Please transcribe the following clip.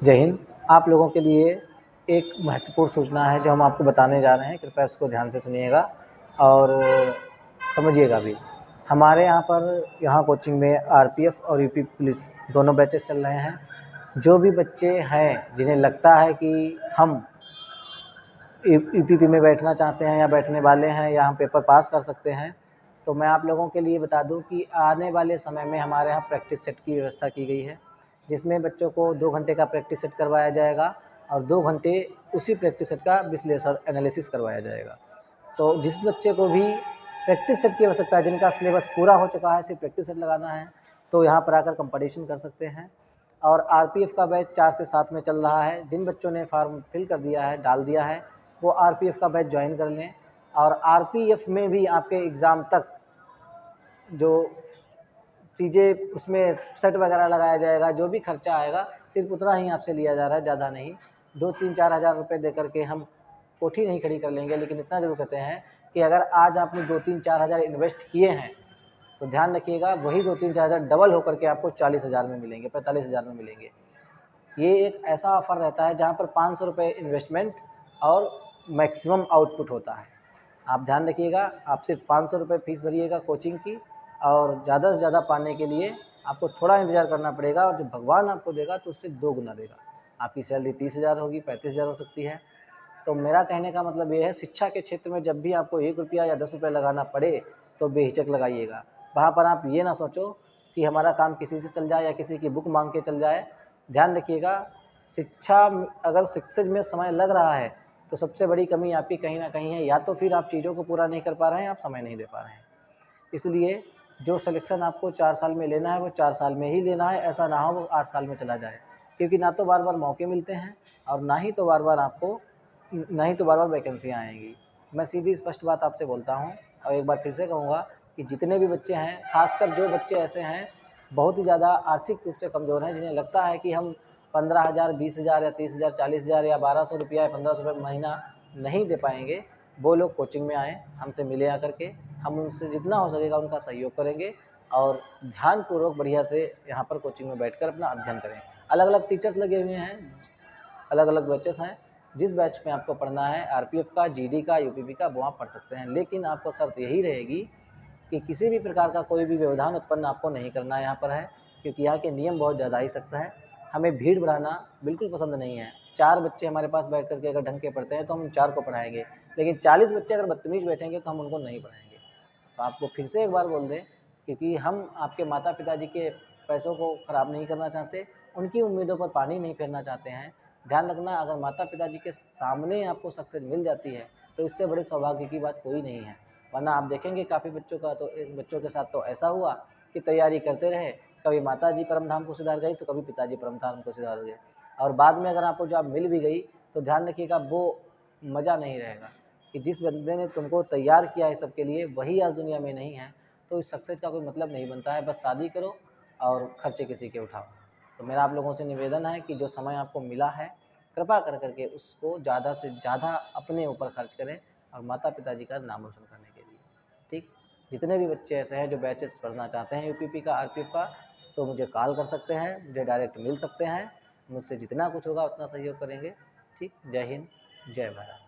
जय हिंद। आप लोगों के लिए एक महत्वपूर्ण सूचना है जो हम आपको बताने जा रहे हैं, कृपया उसको ध्यान से सुनिएगा और समझिएगा भी। हमारे यहाँ कोचिंग में आरपीएफ और यूपी पुलिस दोनों बैचेस चल रहे हैं। जो भी बच्चे हैं जिन्हें लगता है कि हम यूपीपी में बैठना चाहते हैं या बैठने वाले हैं या हम पेपर पास कर सकते हैं, तो मैं आप लोगों के लिए बता दूं कि आने वाले समय में हमारे यहाँ प्रैक्टिस सेट की व्यवस्था की गई है, जिसमें बच्चों को 2 घंटे का प्रैक्टिस सेट करवाया जाएगा और 2 घंटे उसी प्रैक्टिस सेट का विश्लेषण एनालिसिस करवाया जाएगा। तो जिस बच्चे को भी प्रैक्टिस सेट की आवश्यकता है, जिनका सिलेबस पूरा हो चुका है, सिर्फ प्रैक्टिस सेट लगाना है, तो यहाँ पर आकर कंपटीशन कर सकते हैं। और आरपीएफ का बैच 4 से 7 में चल रहा है। जिन बच्चों ने फॉर्म फिल कर दिया है, डाल दिया है, वो आरपीएफ का बैच ज्वाइन कर लें। और आरपीएफ में भी आपके एग्ज़ाम तक जो चीज़ें उसमें सेट वगैरह लगाया जाएगा, जो भी खर्चा आएगा सिर्फ उतना ही आपसे लिया जा रहा है, ज़्यादा नहीं। 2-3-4 हज़ार रुपये दे करके हम कोठी नहीं खड़ी कर लेंगे, लेकिन इतना ज़रूर कहते हैं कि अगर आज आपने 2-3-4 हज़ार इन्वेस्ट किए हैं तो ध्यान रखिएगा वही 2-3-4 हज़ार डबल होकर के आपको 40 हज़ार में मिलेंगे, 45 हज़ार में मिलेंगे। ये एक ऐसा ऑफ़र रहता है जहाँ पर 500 रुपये इन्वेस्टमेंट और मैक्सिमम आउटपुट होता है। आप ध्यान रखिएगा, आप सिर्फ 500 रुपये फ़ीस भरिएगा कोचिंग की, और ज़्यादा से ज़्यादा पाने के लिए आपको थोड़ा इंतज़ार करना पड़ेगा, और जब भगवान आपको देगा तो उससे 2 गुना देगा। आपकी सैलरी 30 हज़ार होगी, 35 हज़ार हो सकती है। तो मेरा कहने का मतलब ये है, शिक्षा के क्षेत्र में जब भी आपको 1 रुपया या 10 रुपये लगाना पड़े तो बेहिचक लगाइएगा। वहाँ पर आप ये ना सोचो कि हमारा काम किसी से चल जाए या किसी की बुक मांग के चल जाए। ध्यान रखिएगा, अगर शिक्षक में समय लग रहा है तो सबसे बड़ी कमी आपकी कहीं ना कहीं है, या तो फिर आप चीज़ों को पूरा नहीं कर पा रहे हैं, आप समय नहीं दे पा रहे हैं। इसलिए जो सिलेक्शन आपको 4 साल में लेना है वो 4 साल में ही लेना है, ऐसा ना हो वो 8 साल में चला जाए, क्योंकि ना तो बार बार मौके मिलते हैं और ना ही तो बार बार वैकेंसियाँ आएंगी। मैं सीधी स्पष्ट बात आपसे बोलता हूँ और एक बार फिर से कहूँगा कि जितने भी बच्चे हैं, खासकर जो बच्चे ऐसे हैं बहुत ही ज़्यादा आर्थिक रूप से कमज़ोर हैं, जिन्हें लगता है कि हम 15,000, 20,000 या 30,000, 40,000 या 1200 रुपया या 1500 रुपये महीना नहीं दे पाएंगे, वो लोग कोचिंग में आएँ, हमसे मिले आकर के। हम उनसे जितना हो सकेगा उनका सहयोग करेंगे और ध्यानपूर्वक बढ़िया से यहाँ पर कोचिंग में बैठकर अपना अध्ययन करें। अलग अलग टीचर्स लगे हुए हैं, अलग अलग बैचेस हैं। जिस बैच में आपको पढ़ना है आरपीएफ का, जीडी का, यूपीपी का, वो आप पढ़ सकते हैं, लेकिन आपको शर्त यही रहेगी कि किसी भी प्रकार का कोई भी व्यवधान उत्पन्न आपको नहीं करना यहाँ पर है, क्योंकि यहाँ के नियम बहुत ज़्यादा ही सख्त हैं। हमें भीड़ बढ़ाना बिल्कुल पसंद नहीं है। 4 बच्चे हमारे पास बैठ करके अगर ढंग के पढ़ते हैं तो हम 4 को पढ़ाएंगे, लेकिन 40 बच्चे अगर बदतमीज़ बैठेंगे तो हम उनको नहीं पढ़ाएंगे। तो आपको फिर से एक बार बोल दें, क्योंकि हम आपके माता पिताजी के पैसों को ख़राब नहीं करना चाहते, उनकी उम्मीदों पर पानी नहीं फेरना चाहते हैं। ध्यान रखना, अगर माता पिताजी के सामने आपको सक्सेस मिल जाती है तो इससे बड़े सौभाग्य की बात कोई नहीं है। वरना आप देखेंगे काफ़ी बच्चों के साथ तो ऐसा हुआ कि तैयारी करते रहे, कभी माताजी परम धाम को सिधार गई तो कभी पिताजी परम धाम को सिधार गए, और बाद में अगर आपको जॉब मिल भी गई तो ध्यान रखिएगा वो मज़ा नहीं रहेगा कि जिस बंदे ने तुमको तैयार किया है सबके लिए वही आज दुनिया में नहीं है। तो इस सक्सेस का कोई मतलब नहीं बनता है, बस शादी करो और खर्चे किसी के उठाओ। तो मेरा आप लोगों से निवेदन है कि जो समय आपको मिला है कृपा कर करके उसको ज़्यादा से ज़्यादा अपने ऊपर खर्च करें और माता पिताजी का नाम रोशन करने के लिए। ठीक, जितने भी बच्चे ऐसे हैं जो बैचेस पढ़ना चाहते हैं यूपीपी का, आरपीएफ का, तो मुझे कॉल कर सकते हैं, मुझे डायरेक्ट मिल सकते हैं, मुझसे जितना कुछ होगा उतना सहयोग करेंगे। ठीक, जय हिंद, जय भारत।